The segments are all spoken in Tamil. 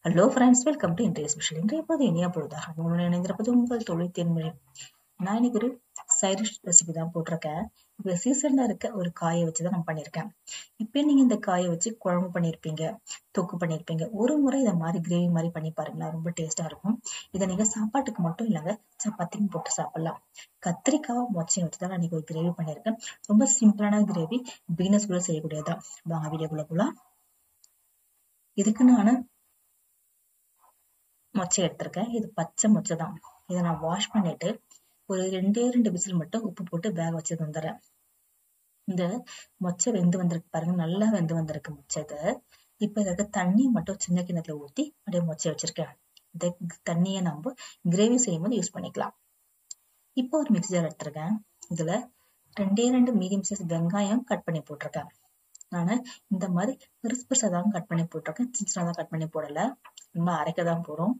ஹலோ ஃப்ரெண்ட்ஸ், வெல்கம் டு இன்றைய ஸ்பெஷல். இன்றைய போது இனியா பொழுதாக உங்களுடன் இணைந்திருப்பது உங்கள் தொழில் தென்மொழி. நான் இன்னைக்கு ஒரு சைடிஷ் ரெசிபி தான் போட்டிருக்கேன். இப்போ சீசன்ல இருக்க ஒரு காயை வச்சுதான் நான் பண்ணியிருக்கேன். இப்போ நீங்க இந்த காயை வச்சு குழம்பு பண்ணியிருப்பீங்க, தொக்கு பண்ணியிருப்பீங்க. ஒரு முறை இதை மாதிரி கிரேவி மாதிரி பண்ணி பாருங்களா, ரொம்ப டேஸ்டா இருக்கும். இதை நீங்க சாப்பாட்டுக்கு மட்டும் இல்லைங்க, சப்பாத்தியும் போட்டு சாப்பிடலாம். கத்திரிக்காய் மொச்சையும் வச்சுதான் நான் இன்னைக்கு ஒரு கிரேவி பண்ணியிருக்கேன். ரொம்ப சிம்பிளான கிரேவி, பிகினர்ஸ் கூட செய்யக்கூடியதான். வாங்க வீடியோக்குள்ள போலாம். இதுக்கு நான் மொச்சை எடுத்திருக்கேன். இது பச்சை மொச்சை தான். இதை நான் வாஷ் பண்ணிட்டு ஒரு ரெண்டு விசில் மட்டும் உப்பு போட்டு வேக வச்சு வந்துடுறேன். இந்த மொச்சை வெந்து வந்திருக்கு பாருங்க, நல்லா வெந்து வந்திருக்கு மொச்சை. இப்ப இதற்கு தண்ணி மட்டும் சின்ன கிண்ணத்துல ஊத்தி அப்படியே மொச்சை வச்சிருக்கேன். இந்த தண்ணியை நம்ம கிரேவி செய்யும் போது யூஸ் பண்ணிக்கலாம். இப்போ ஒரு மிக்ஸி ஜார் எடுத்திருக்கேன். இதுல ரெண்டு மீடியம் சைஸ் வெங்காயம் கட் பண்ணி போட்டிருக்கேன். நானு இந்த மாதிரி பெருசா தான் கட் பண்ணி போட்டிருக்கேன், சின்ன சின்னதா கட் பண்ணி போடல. நம்ம அரைக்கதான் போறோம்.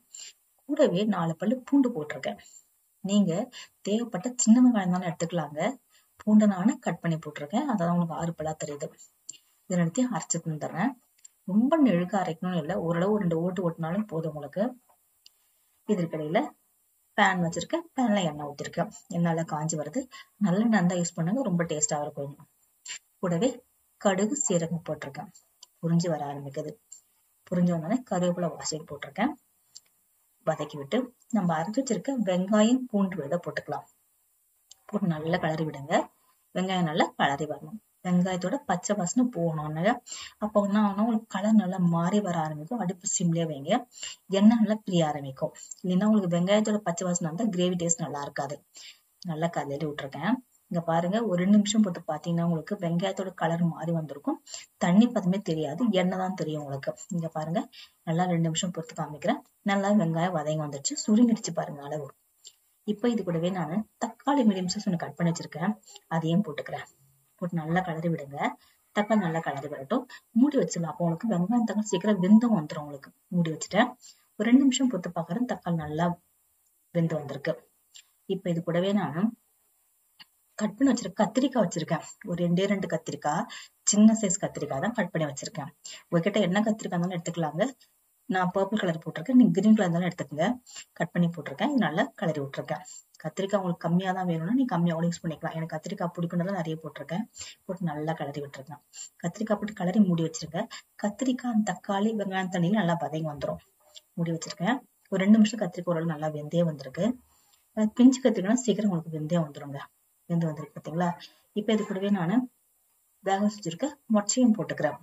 கூடவே 4 பல்லு பூண்டு போட்டிருக்கேன். நீங்க தேவைப்பட்ட சின்ன வெங்காயம் தானே எடுத்துக்கலாங்க. பூண்டை நானு கட் பண்ணி போட்டிருக்கேன். அதான் உங்களுக்கு 6 பல்லா தெரியுது. இதை எடுத்து அரைச்சு தந்துடுறேன். ரொம்ப நெழுக்க அரைக்கணும்னு இல்லை, ஓரளவு 2 ஓட்டு ஓட்டினாலும் போதும் உங்களுக்கு. இதற்கிடையில பேன் வச்சிருக்கேன். பேன்ல எண்ணெய் ஊத்திருக்கேன். எண்ணெய் காஞ்சி வருது. நல்ல நல்லா யூஸ் பண்ணுங்க, ரொம்ப டேஸ்டா இருக்கும். கூடவே கடுகு சீரகம் போட்டிருக்கேன். புரிஞ்சு வர ஆரம்பிக்குது. புரிஞ்ச உடனே கருவேப்பிலை வாசல் போட்டிருக்கேன். வதக்கி விட்டு நம்ம அரைச்சு வச்சிருக்க வெங்காயம் பூண்டு விழுத போட்டுக்கலாம். போட்டு நல்லா கிளறி விடுங்க. வெங்காயம் நல்லா கிளறி வரணும். வெங்காயத்தோட பச்சை வாசனை போகணும். அப்போ என்ன ஆகணும், உங்களுக்கு கலர் நல்லா மாறி வர ஆரம்பிக்கும். அடுப்பு சிம்லயே வைங்க. எண்ணெய் நல்லா பிரிய ஆரம்பிக்கும். இல்லைன்னா உங்களுக்கு வெங்காயத்தோட பச்சை வாசனை இருந்தா கிரேவி டேஸ்ட் நல்லா இருக்காது. நல்லா கலரி விட்டுருக்கேன். இங்க பாருங்க, ஒரு 2 நிமிஷம் போட்டு பாத்தீங்கன்னா உங்களுக்கு வெங்காயத்தோட கலர் மாறி வந்திருக்கும். தண்ணி பதமே தெரியாது, எண்ணெய் தான் தெரியும் உங்களுக்கு. இங்க பாருங்க, நல்லா 2 நிமிஷம் பொறுத்து காமிக்கிறேன். நல்லா வெங்காயம் வதங்கி வந்துருச்சு, சுருங்கிடுச்சு பாருங்க அளவு. இப்ப இது கூடவே நான் தக்காளி மீடியம் சைஸ் ஒன்று கட் பண்ணி வச்சிருக்கேன். அதையும் போட்டுக்கிறேன். போட்டு நல்லா கலரி விடுங்க. தக்காளி நல்லா கலரி வரட்டும். மூடி வச்சிடலாம். அப்போ உங்களுக்கு வெங்காயம் தக்காளி சீக்கிரம் வெந்தம் வந்துடும் உங்களுக்கு. மூடி வச்சுட்டேன். ஒரு 2 நிமிஷம் பொறுத்து பாக்குறேன். தக்காளி நல்லா வெந்து வந்திருக்கு. இப்ப இது கூடவே நான் கட் பண்ணி வச்சிருக்கேன். கத்திரிக்காய் வச்சிருக்கேன். ஒரு 2 கத்திரிக்காய், சின்ன சைஸ் கத்திரிக்காய் தான் கட் பண்ணி வச்சிருக்கேன். உங்ககிட்ட என்ன கத்திரிக்காய் இருந்தாலும் எடுத்துக்கலாங்க. நான் பர்பிள் கலர் போட்டிருக்கேன், நீங்க கிரீன் கலர் இருந்தாலும் எடுத்துக்கங்க. கட் பண்ணி போட்டிருக்கேன். இது நல்லா கலரி விட்டுருக்கேன். கத்திரிக்காய் உங்களுக்கு கம்மியா தான் வேணும்னா நீங்க கம்மியா கூட யூஸ் பண்ணிக்கலாம். எனக்கு கத்திரிக்காய் பிடிக்கும்னால நிறைய போட்டிருக்கேன். போட்டு நல்லா கலரி விட்டுருக்கேன். கத்திரிக்காய் போட்டு கலரி மூடி வச்சிருக்கேன். கத்திரிக்காய், தக்காளி, வெங்காயம் தண்ணியில நல்லா வதங்கி வந்துடும். மூடி வச்சிருக்கேன். ஒரு 2 நிமிஷம் கத்திரிக்காய் ஓரளவு நல்லா வெந்தே வந்திருக்கு. பிஞ்சு கத்திரிக்காய் சீக்கிரம் உங்களுக்கு வெந்தே வந்துருங்க. வெந்து வந்திருக்கு பாத்தீங்களா. இப்ப இது கூடவே நான் வேக வச்சிருக்க மொச்சையும் போட்டுக்கிறேன்.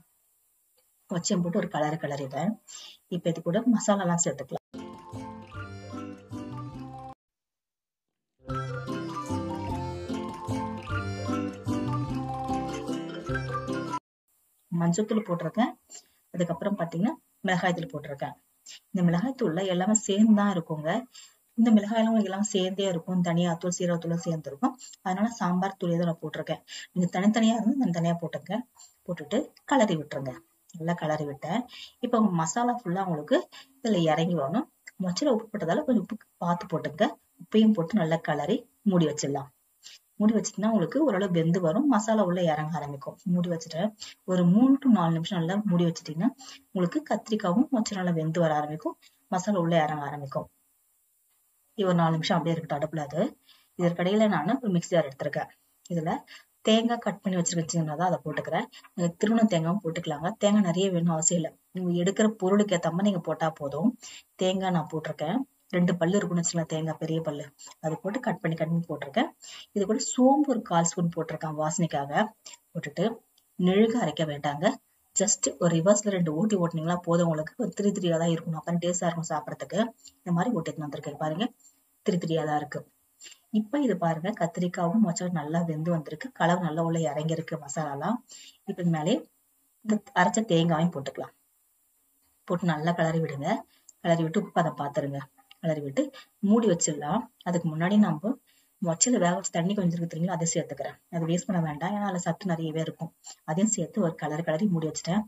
மொச்சையும் போட்டு ஒரு கலரிடுறேன். இப்ப இது கூட மசாலா எல்லாம் சேர்த்துக்கலாம். மஞ்சத்தூள் போட்டிருக்கேன். அதுக்கப்புறம் பாத்தீங்கன்னா மிளகாய் தூள் போட்டிருக்கேன். இந்த மிளகாய் தூள்ல எல்லாமே சேர்ந்துதான் இருக்குங்க. இந்த மிளகாயெல்லாம் உங்களுக்கு எல்லாம் சேர்ந்தே இருக்கும். தனியாத்தூள், சீரகத்தூளும் சேர்ந்து இருக்கும். அதனால சாம்பார் தூள் தான் நான் போட்டிருக்கேன். நீங்க தனித்தனியா இருந்து தனித்தனியா போட்டுங்க. போட்டுட்டு கலரி விட்டுருங்க. நல்லா கலரி விட்டேன். இப்ப உங்க மசாலா ஃபுல்லா உங்களுக்கு இதுல இறங்கி வரணும். மொச்சையில உப்பு போட்டதால கொஞ்சம் உப்பு பார்த்து போட்டுங்க. உப்பையும் போட்டு நல்லா கலரி மூடி வச்சிடலாம். மூடி வச்சிட்டீங்கன்னா உங்களுக்கு ஓரளவு வெந்து வரும். மசாலா உள்ள இறங்க ஆரம்பிக்கும். மூடி வச்சுட்டேன். ஒரு 3 to 4 நிமிஷம் நல்லா மூடி வச்சுட்டீங்கன்னா உங்களுக்கு கத்திரிக்காவும் மொச்சை நல்லா வெந்து வர ஆரம்பிக்கும். மசாலா உள்ள இறங்க ஆரம்பிக்கும். ஒரு 4 நிமிஷம் அப்படியே இருக்கட்டும் அடுப்புல. அது இதற்கிடையில நான் ஒரு மிக்ஸி ஜார் எடுத்திருக்கேன். இதுல தேங்காய் கட் பண்ணி வச்சிருக்கீங்கன்னா அதை போட்டுக்கிறேன். நீங்க திருவண்ண தேங்காயும் போட்டுக்கலாங்க. தேங்காய் நிறைய வேணும் அவசியம் இல்லை. நீங்க எடுக்கிற பொருளுக்கு ஏத்த மாதிரி நீங்க போட்டா போதும். தேங்காய் நான் போட்டிருக்கேன். 2 பல்லு இருக்குன்னு வச்சுக்கலாம், தேங்காய் பெரிய பல்லு. அது போட்டு கட் பண்ணி போட்டிருக்கேன். இது கூட சோம்பு ஒரு 1/4 ஸ்பூன் போட்டிருக்கேன் வாசனைக்காக. போட்டுட்டு நெழுக அரைக்க வேண்டாங்க. ஜஸ்ட் ஒரு ரிவர்ஸ்ல 2 ஓட்டி ஓட்டினீங்களா போதும். உங்களுக்கு ஒரு 3 தான் இருக்கணும். அப்பதான் டேஸ்டா இருக்கும் சாப்பிடறதுக்கு. இந்த மாதிரி ஓட்டிட்டு வந்திருக்கேன் பாருங்க. 3 தான் இருக்கு. இப்ப இது பாருங்க, கத்திரிக்காவும் மொச்சை நல்லா வெந்து வந்திருக்கு. கலர் நல்லா உள்ள இறங்கியிருக்கு மசாலாலாம். இப்ப மேலே இந்த அரைச்ச தேங்காயும் போட்டுக்கலாம். போட்டு நல்லா கிளறி விடுங்க. கிளறி விட்டு உப்பு அதை பாத்துருங்க. கிளறி விட்டு மூடி வச்சிடலாம். அதுக்கு முன்னாடி நம்ம மொச்சையில வேக வச்சு தண்ணி கொஞ்சம் இருக்கு தெரியுங்களா, அதை சேர்த்துக்கிறேன். அதை வேஸ்ட் பண்ண வேண்டாம், ஏன்னா அதுல சத்து நிறையவே இருக்கும். அதையும் சேர்த்து ஒரு கிளறி மூடி வச்சுட்டேன்.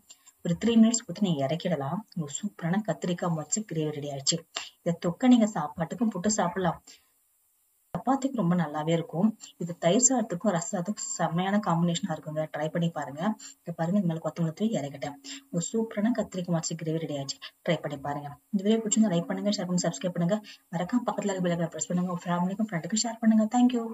ஒரு 3 மினிட்ஸ் போட்டு நீங்க இறக்கிடலாம். ஒரு சூப்பரான கத்திரிக்காய் மொச்சை கிரேவி ரெடி ஆயிடுச்சு. இதை தொக்க நீங்க சாப்பாட்டுக்கும் போட்டு சாப்பிடலாம். சப்பாத்திக்கு ரொம்ப நல்லாவே இருக்கும். இது தயிர் சாதத்துக்கும் ரசத்துக்கும் செம்மையான காம்பினேஷனா இருக்குங்க. ட்ரை பண்ணி பாருங்க. இங்க பாருங்க, இந்த மேல கொத்தமல்லி தூவி இறக்கிட்டேன். ஒரு சூப்பரான கத்திரிக்காய் மச்சி கிரேவி ரெடி ஆயிடுச்சு. ட்ரை பண்ணி பாருங்க. இந்த வீடியோ பிடிச்சிருந்தா லைக் பண்ணுங்க, ஷேர் பண்ணுங்க, சப்ஸ்கிரைப் பண்ணுங்க. மறக்காம பக்கத்துல இருக்க பெல் ஐகானை பிரஸ் பண்ணுங்க. உங்க ஃபேமிலிக்கும் ஃப்ரெண்டுக்கும் ஷேர் பண்ணுங்க. தேங்க்யூ.